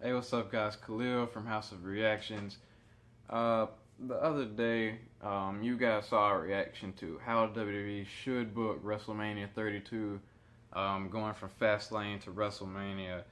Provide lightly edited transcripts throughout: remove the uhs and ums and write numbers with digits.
Hey, what's up, guys? Khalil from House of Reactions. The other day, you guys saw a reaction to how WWE should book WrestleMania 32, going from Fastlane to WrestleMania.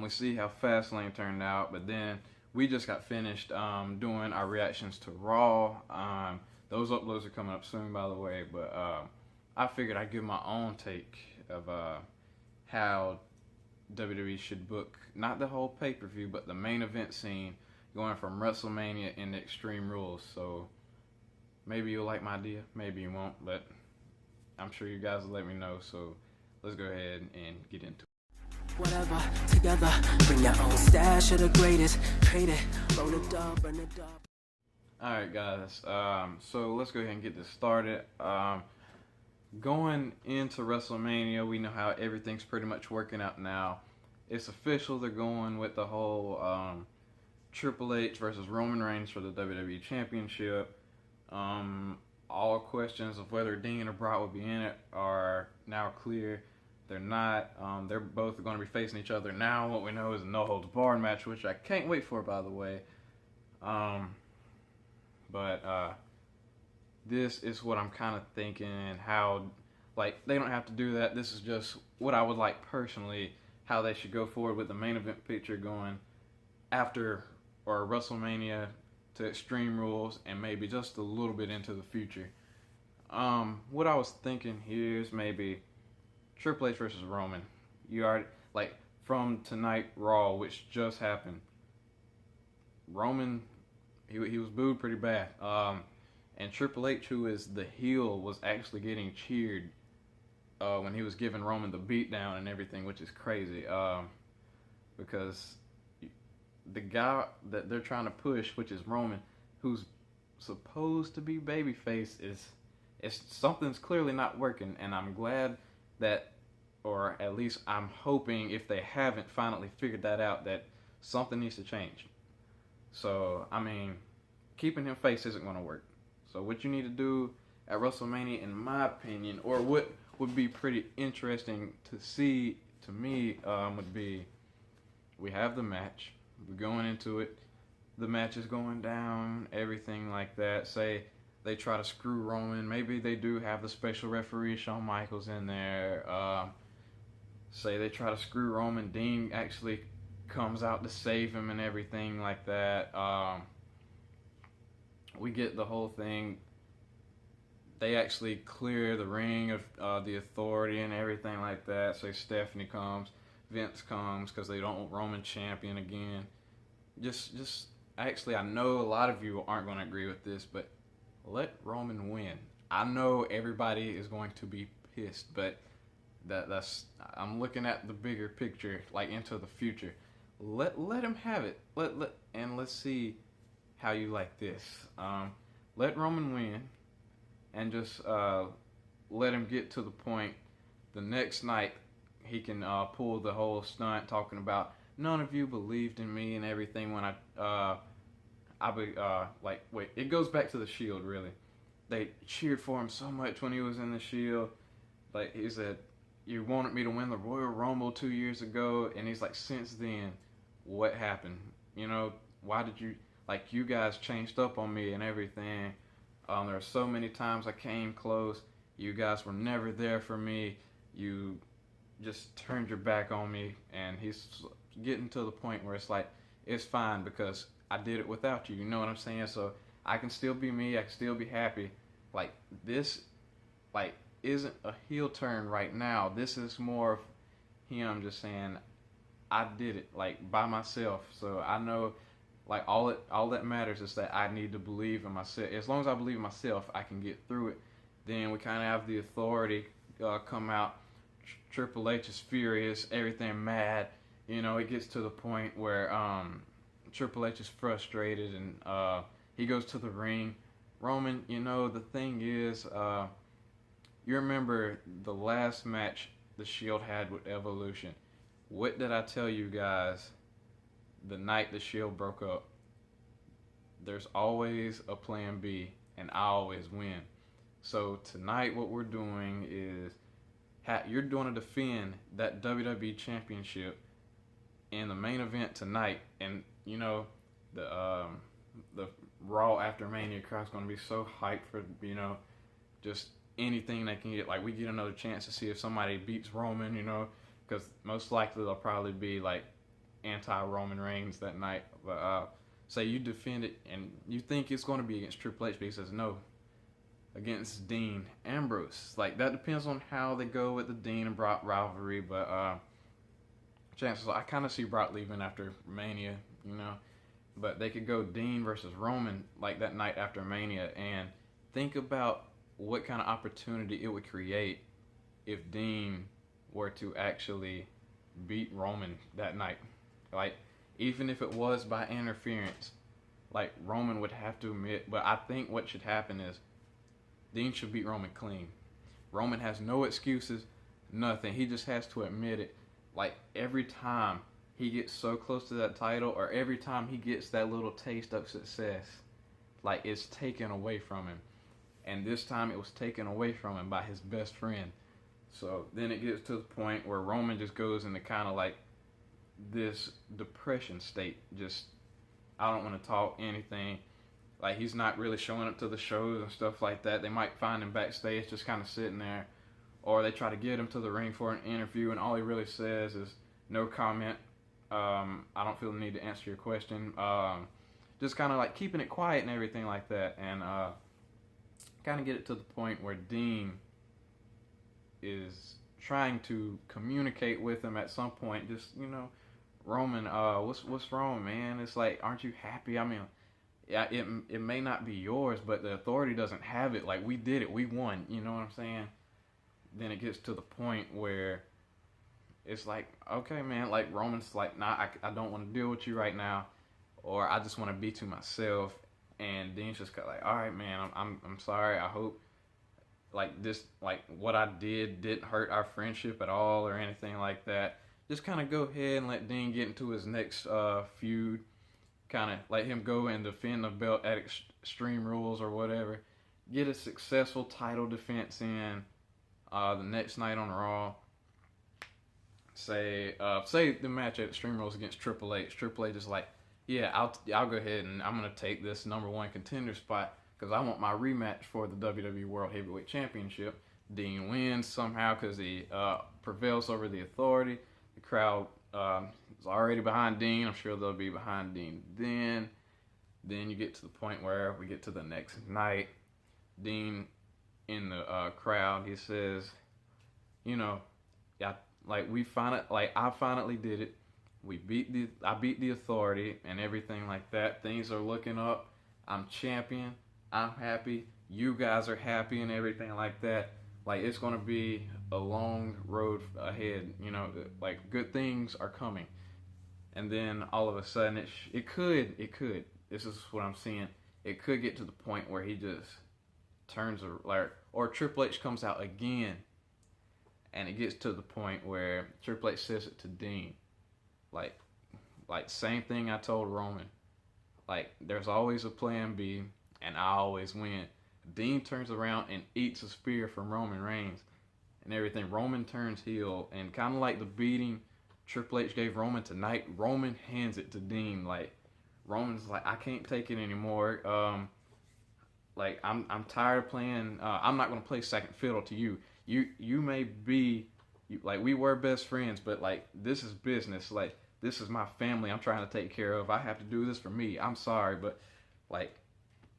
We see how Fastlane turned out, but then we just got finished doing our reactions to Raw. Those uploads are coming up soon, by the way, but I figured I'd give my own take of how WWE should book not the whole pay-per-view, but the main event scene going from WrestleMania into Extreme Rules. So maybe you'll like my idea, maybe you won't, but I'm sure you guys will let me know. So let's go ahead and get into it. Whatever, together, bring your own stash of the greatest, trade it, roll it up, burn it up. Alright, guys, so let's go ahead and get this started. Going into WrestleMania, we know how everything's pretty much working out now. It's official, they're going with the whole Triple H versus Roman Reigns for the WWE Championship. All questions of whether Dean or Brock will be in it are now clear. They're not. They're both going to be facing each other now. What we know is a no-holds-barred match, which I can't wait for, by the way. This is what I'm kind of thinking, how, like, they don't have to do that. This is just what I would like personally, how they should go forward with the main event picture going after or WrestleMania to Extreme Rules and maybe just a little bit into the future. What I was thinking here is maybe Triple H versus Roman. You already, like, from tonight Raw, which just happened, Roman, he was booed pretty bad. And Triple H, who is the heel, was actually getting cheered when he was giving Roman the beatdown and everything, which is crazy. Because the guy that they're trying to push, which is Roman, who's supposed to be babyface, is something's clearly not working. And I'm glad that, or at least I'm hoping, if they haven't finally figured that out, that something needs to change. So, I mean, keeping him face isn't going to work. So what you need to do at WrestleMania, in my opinion, or what would be pretty interesting to see to me, would be, we have the match, we're going into it, the match is going down, everything like that. Say they try to screw Roman, maybe they do have the special referee Shawn Michaels in there. Say they try to screw Roman, Dean actually comes out to save him and everything like that. We get the whole thing. They actually clear the ring of the authority and everything like that. Say Stephanie comes, Vince comes, because they don't want Roman champion again. Just actually, I know a lot of you aren't going to agree with this, but let Roman win. I know everybody is going to be pissed, but that's I'm looking at the bigger picture, like into the future. Let him have it. Let's see how you like this. Let Roman win, and just let him get to the point. The next night, he can pull the whole stunt, talking about none of you believed in me and everything when it goes back to the Shield, really. They cheered for him so much when he was in the Shield. Like, he said, you wanted me to win the Royal Rumble 2 years ago, and he's like, since then, what happened? You know, why did you, like, you guys changed up on me and everything. There are so many times I came close. You guys were never there for me. You just turned your back on me. And he's getting to the point where it's like, it's fine because I did it without you. You know what I'm saying? So I can still be me. I can still be happy. Like, this, like, isn't a heel turn right now. This is more of him just saying, I did it, like, by myself. So I know, like, all that matters is that I need to believe in myself. As long as I believe in myself, I can get through it. Then we kind of have the authority come out. Triple H is furious, everything mad. You know, it gets to the point where Triple H is frustrated, and he goes to the ring. Roman, you know, the thing is, you remember the last match the Shield had with Evolution. What did I tell you guys the night the Shield broke up? There's always a plan B, and I always win. So tonight what we're doing is, you're going to defend that WWE Championship in the main event tonight, and you know, the Raw after Mania crowd's gonna be so hyped for, you know, just anything they can get. Like, we get another chance to see if somebody beats Roman, you know, because most likely they'll probably be like anti-Roman Reigns that night. But say you defend it and you think it's going to be against Triple H, but he says no, against Dean Ambrose. Like, that depends on how they go with the Dean and Brock rivalry. But chances I kind of see Brock leaving after Mania, you know. But they could go Dean versus Roman like that night after Mania, and think about what kind of opportunity it would create if Dean were to actually beat Roman that night. Like, even if it was by interference, like, Roman would have to admit. But I think what should happen is Dean should beat Roman clean. Roman has no excuses, nothing. He just has to admit it. Like, every time he gets so close to that title, or every time he gets that little taste of success, like, it's taken away from him. And this time it was taken away from him by his best friend. So then it gets to the point where Roman just goes into kind of like this depression state. Just, I don't want to talk anything. Like, he's not really showing up to the shows and stuff like that. They might find him backstage just kind of sitting there. Or they try to get him to the ring for an interview, and all he really says is, no comment. I don't feel the need to answer your question. Just kind of like keeping it quiet and everything like that. And kind of get it to the point where Dean is trying to communicate with him at some point. Just, you know, Roman, what's wrong, man? It's like, aren't you happy? I mean, yeah, it may not be yours, but the authority doesn't have it. Like, we did it, we won. You know what I'm saying? Then it gets to the point where it's like, okay, man, like, Roman's like, nah, I don't want to deal with you right now, or I just want to be to myself. And Dean's just like, all right, man, I'm sorry. I hope, like, this, like, what I did didn't hurt our friendship at all or anything like that. Just kind of go ahead and let Dean get into his next feud. Kind of let him go and defend the belt at Extreme Rules or whatever. Get a successful title defense in the next night on Raw. Say the match at Extreme Rules against Triple H. Triple H is like, yeah, I'll go ahead and I'm gonna take this #1 contender spot because I want my rematch for the WWE World Heavyweight Championship. Dean wins somehow because he prevails over the Authority. The crowd is already behind Dean. I'm sure they'll be behind Dean then. Then you get to the point where we get to the next night. Dean in the crowd, he says, you know, yeah, like, I finally did it. I beat the Authority and everything like that. Things are looking up. I'm champion. I'm happy. You guys are happy and everything like that. Like, it's going to be a long road ahead. You know, like, good things are coming. And then all of a sudden, it could, this is what I'm seeing. It could get to the point where he just turns, or Triple H comes out again. And it gets to the point where Triple H says it to Dean. Like, same thing I told Roman. Like, there's always a plan B, and I always win. Dean turns around and eats a spear from Roman Reigns and everything. Roman turns heel, and kind of like the beating Triple H gave Roman tonight, Roman hands it to Dean. Like, Roman's like, I can't take it anymore. Like, I'm tired of playing. I'm not gonna play second fiddle to you. You may be, like, we were best friends, but, like, this is business. Like, this is my family I'm trying to take care of. I have to do this for me. I'm sorry, but, like,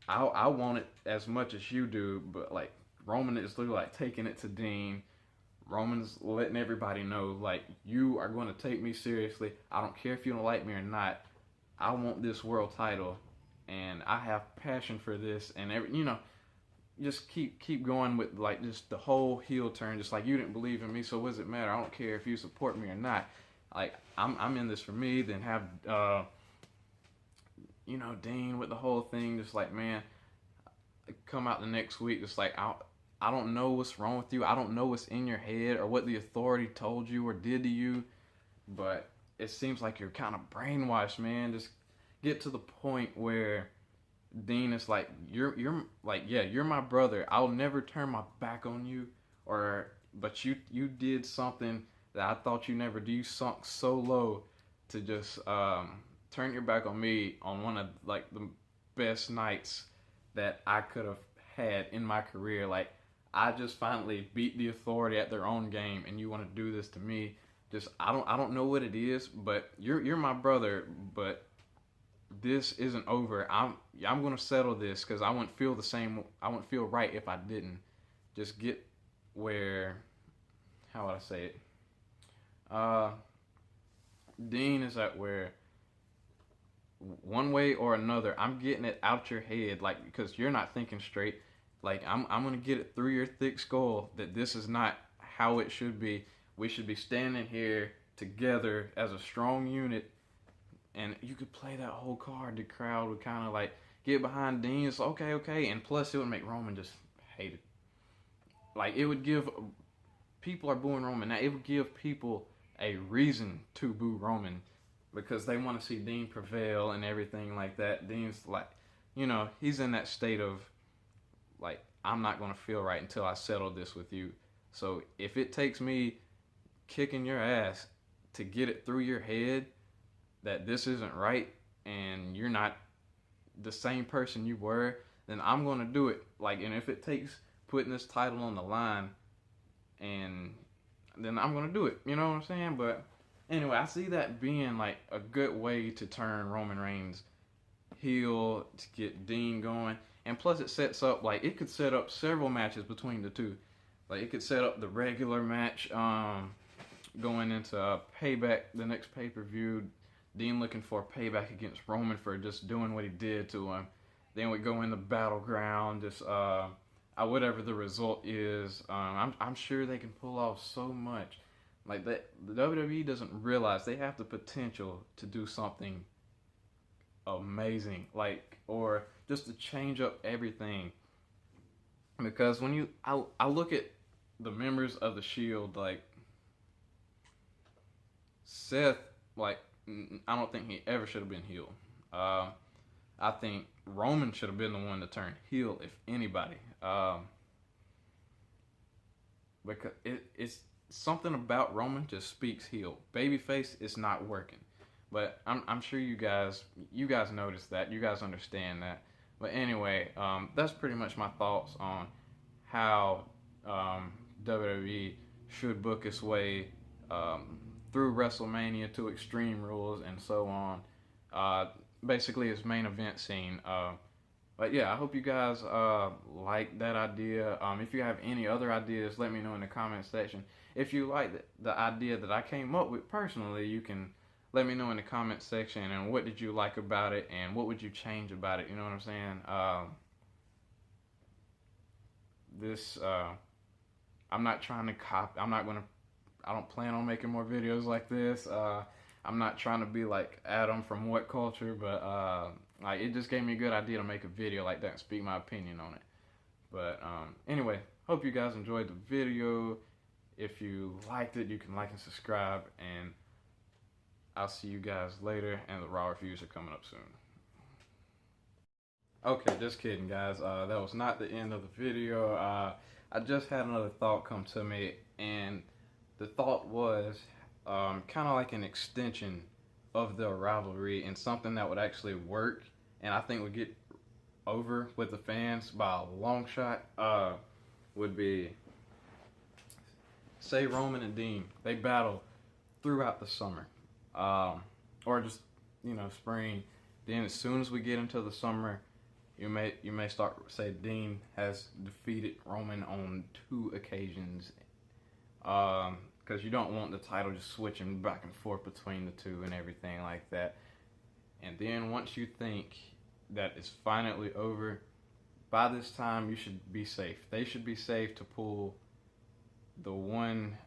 I want it as much as you do. But, like, Roman is literally, like, taking it to Dean. Roman's letting everybody know, like, you are going to take me seriously. I don't care if you don't like me or not. I want this world title, and I have passion for this, and you know, just keep going with, like, just the whole heel turn. Just like, you didn't believe in me, so what does it matter? I don't care if you support me or not. Like, I'm in this for me. Then have you know, Dean with the whole thing, just like, man, come out the next week, just like, I don't know what's wrong with you. I don't know what's in your head or what the Authority told you or did to you, but it seems like you're kind of brainwashed, man. Just get to the point where Dean is like, you're like, yeah, you're my brother. I'll never turn my back on you, but you did something that I thought you never do. You sunk so low to just turn your back on me on one of like the best nights that I could have had in my career. Like, I just finally beat the Authority at their own game, and you want to do this to me? Just I don't know what it is, but you're my brother, but this isn't over. I'm gonna settle this because I wouldn't feel the same. I wouldn't feel right if I didn't. Just get where, how would I say it? Uh, Dean is at where one way or another, I'm getting it out your head, like, because you're not thinking straight. Like, I'm gonna get it through your thick skull that this is not how it should be. We should be standing here together as a strong unit, and you could play that whole card. The crowd would kind of like get behind Dean. It's okay, okay, and plus it would make Roman just hate it. Like, it would give people are booing Roman now. It would give people a reason to boo Roman because they want to see Dean prevail and everything like that. Dean's like, he's in that state of like, I'm not going to feel right until I settle this with you. So if it takes me kicking your ass to get it through your head that this isn't right and you're not the same person you were, then I'm going to do it. Like, and if it takes putting this title on the line, and then I'm going to do it. You know what I'm saying? But anyway, I see that being like a good way to turn Roman Reigns heel, to get Dean going. And plus it sets up, like, it could set up several matches between the two. Like, it could set up the regular match going into Payback, the next pay-per-view. Dean looking for payback against Roman for just doing what he did to him. Then we go in the Battleground, just whatever the result is. I'm sure they can pull off so much. Like, that, the WWE doesn't realize they have the potential to do something amazing, like, or just to change up everything. Because when I look at the members of the Shield, like Seth, like, I don't think he ever should have been heel. I think Roman should have been the one to turn heel, if anybody. Because it's something about Roman just speaks heel. Babyface is not working. But I'm sure you guys noticed that. You guys understand that. But anyway, that's pretty much my thoughts on how WWE should book its way through WrestleMania to Extreme Rules and so on. Basically, its main event scene. But yeah, I hope you guys like that idea. If you have any other ideas, let me know in the comment section. If you like the idea that I came up with personally, you can let me know in the comment section. And what did you like about it, and what would you change about it? You know what I'm saying? I'm not trying to copy. I don't plan on making more videos like this. I'm not trying to be like Adam from What Culture, but like, it just gave me a good idea to make a video like that and speak my opinion on it. But anyway, hope you guys enjoyed the video. If you liked it, you can like and subscribe, and I'll see you guys later, and the Raw reviews are coming up soon. Okay, just kidding, guys. That was not the end of the video. I just had another thought come to me, and the thought was kind of like an extension of the rivalry, and something that would actually work, and I think would get over with the fans by a long shot, would be, say Roman and Dean, they battle throughout the summer, or just, spring. Then as soon as we get into the summer, you may start, say Dean has defeated Roman on 2 occasions, because you don't want the title just switching back and forth between the two and everything like that. And then once you think that it's finally over, by this time you should be safe. They should be safe to pull the one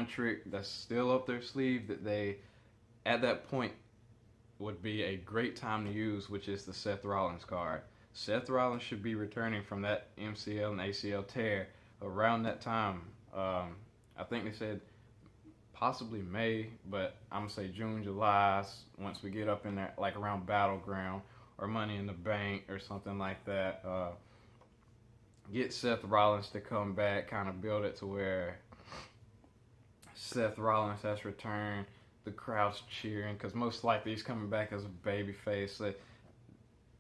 trick that's still up their sleeve that they, at that point, would be a great time to use, which is the Seth Rollins card. Seth Rollins should be returning from that MCL and ACL tear around that time. I think they said possibly May, but I'm gonna say June, July, once we get up in there, like around Battleground or Money in the Bank or something like that. Get Seth Rollins to come back, kind of build it to where Seth Rollins has returned. the crowd's cheering because most likely he's coming back as a babyface.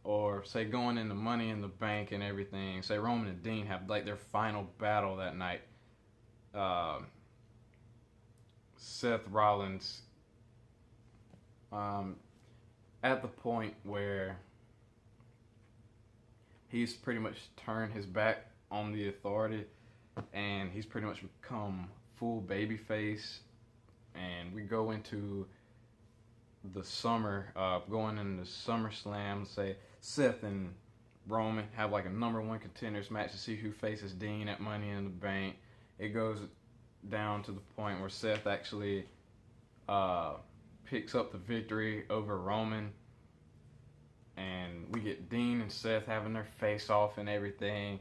Or say going into Money in the Bank and everything. Say Roman and Dean have like their final battle that night. Seth Rollins at the point where he's pretty much turned his back on the Authority and he's pretty much become full babyface, and we go into the summer, going into SummerSlam. Say Seth and Roman have like a #1 contenders match to see who faces Dean at Money in the Bank. It goes down to the point where Seth actually picks up the victory over Roman, and we get Dean and Seth having their face off and everything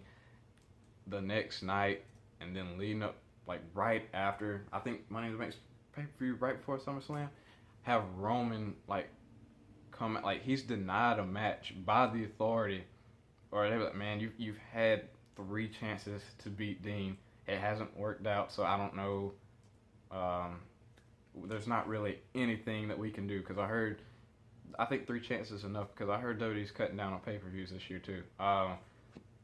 the next night, and then leading up like right after, I think Money in the Bank's pay-per-view right before SummerSlam, have Roman like come, like he's denied a match by the Authority, or they're like, man, you've had 3 chances to beat Dean, it hasn't worked out, so I don't know, there's not really anything that we can do, because I think 3 chances is enough, because I heard WWE's cutting down on pay-per-views this year too.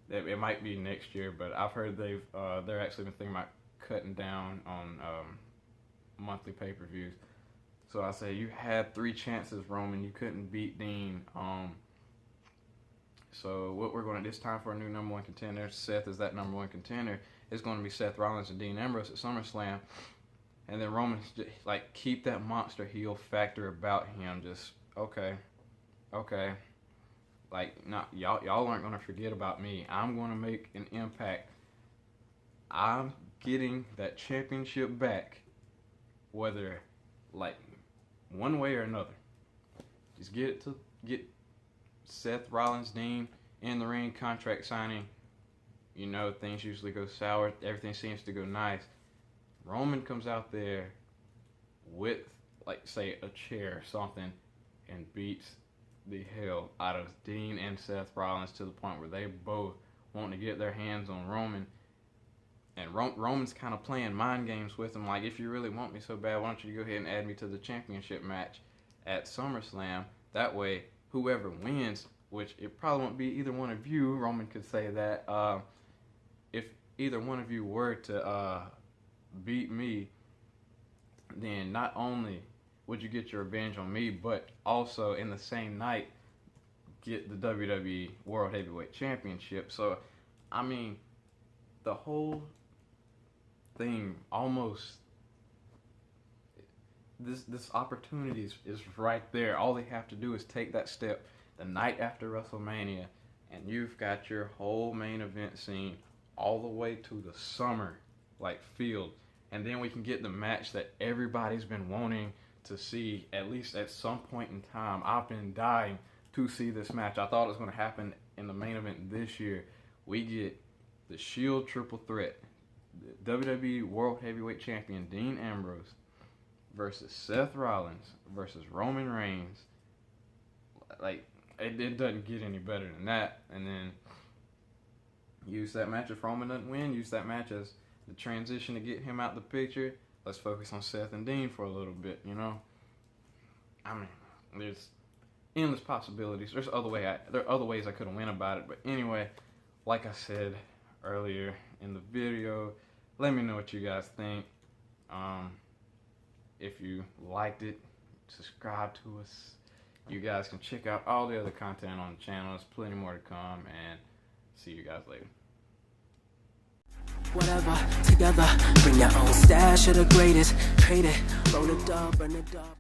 It might be next year, but I've heard they're actually been thinking about cutting down on monthly pay-per-views. So I say you had 3 chances, Roman. You couldn't beat Dean. So what we're going to, it's time for a new #1 contender. Seth is that #1 contender. It's going to be Seth Rollins and Dean Ambrose at SummerSlam. And then Roman, like, keep that monster heel factor about him. Just, okay. Like, not, y'all aren't going to forget about me. I'm going to make an impact. I'm getting that championship back, whether, like, one way or another. Just get Seth Rollins, Dean in the ring, contract signing. You know, things usually go sour. Everything seems to go nice. Roman comes out there with, like, say, a chair or something and beats the hell out of Dean and Seth Rollins to the point where they both want to get their hands on Roman. And Roman's kind of playing mind games with him, like, if you really want me so bad, why don't you go ahead and add me to the championship match at SummerSlam? That way, whoever wins, which it probably won't be either one of you, Roman could say that, if either one of you were to beat me, then not only would you get your revenge on me, but also in the same night get the WWE World Heavyweight Championship. So, I mean, the whole thing almost, this opportunity is right there. All they have to do is take that step the night after WrestleMania, and you've got your whole main event scene all the way to the summer, like, field. And then we can get the match that everybody's been wanting to see, at least at some point in time. I've been dying to see this match. I thought it was going to happen in the main event this year. We get the Shield triple threat. The WWE World Heavyweight Champion Dean Ambrose versus Seth Rollins versus Roman Reigns. Like, it doesn't get any better than that. And then use that match if Roman doesn't win. Use that match as the transition to get him out the picture. Let's focus on Seth and Dean for a little bit, you know? I mean, there's endless possibilities. There are other ways I could have went about it. But anyway, like I said earlier in the video, let me know what you guys think. If you liked it, subscribe to us. You guys can check out all the other content on the channel. There's plenty more to come, and see you guys later. Whatever, together, bring your own stash of the greatest. Trade it, roll it up, burn it up.